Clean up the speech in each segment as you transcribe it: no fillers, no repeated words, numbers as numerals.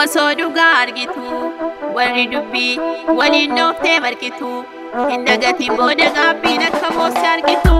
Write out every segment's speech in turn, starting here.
Osoo dhugaa argitu warri dubbii waliin dhooftee barkitu hin dagatiin booda gaabbiin akka boossi argitu.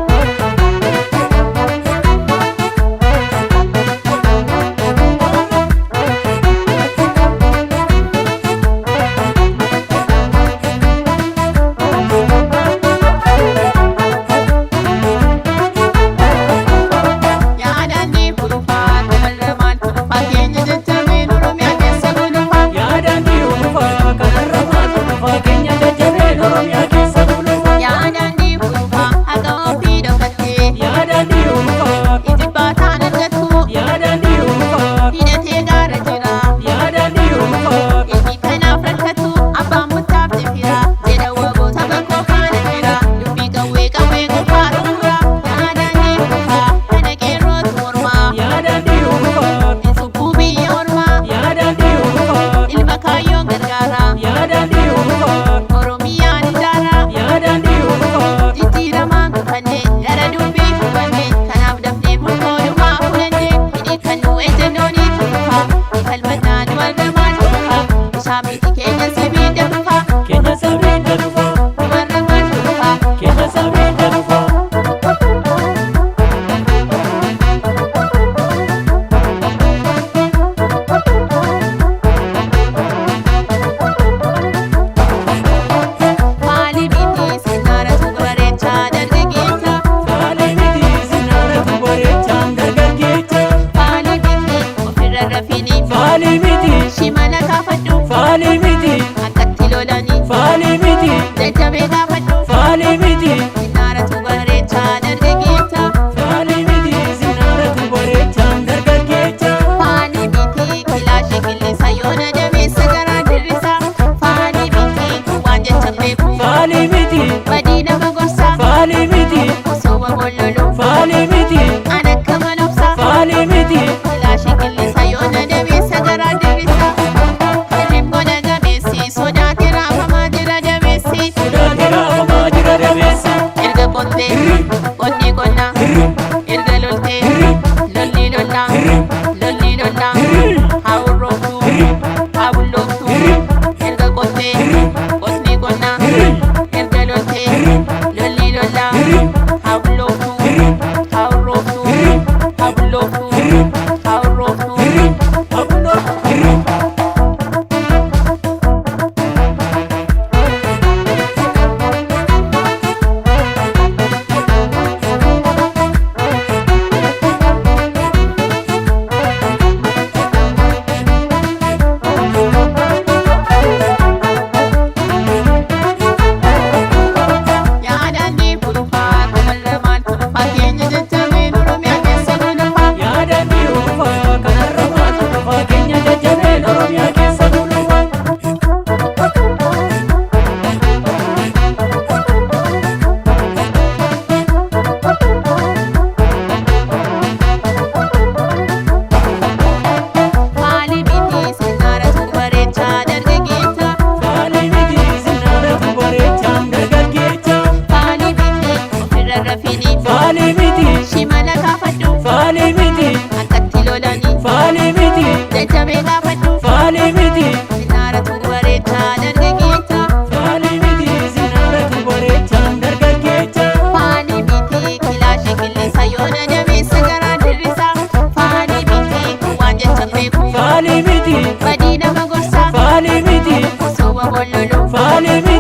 Shimala kaafadhu Faalii miti akkatti lolanii Faalii miti jajjabee kaafadhu Faalii miti Sinnaaratu bareechaa dargaggeessa Faalii miti sinnaaratu bareechaan dargaggeessa Faalii miti kilaashii qilleensa yoona dameessa garaa dirrisa Faalii miti waan jecha beeku Faalii miti badii nama gorsa Faalii miti osoo wabollolu Faalii miti an akka malobsa Faalii miti kilaashii qilleensa yoona dameessa garaa dirrisa sodaatee raafamaa jira dameessi erga qottee qonni qonna erga loltee lolli lollaa haa urrooftuu haa bullooftuu erga qottee qonni qonna erga loltee lolli lollaa haa bullooftuu haa urrooftuu haa bullooftuu haa urrooftuu haa bullooftuu. Faalii miti Shimala kaafadhu Faalii miti akkatti lolanii Faalii miti jajjabee kaafadhu Faalii miti sinnaaratu bareechaa dargaggeessa Faalii miti sinnaaratu bareechaan dargaggeessa Faalii miti kilaashii qilleensa yoona dameessa garaa dirrisa Faalii miti waan jecha beeku Faalii miti badii nama gorsa Faalii miti osoo wabollolu Faalii miti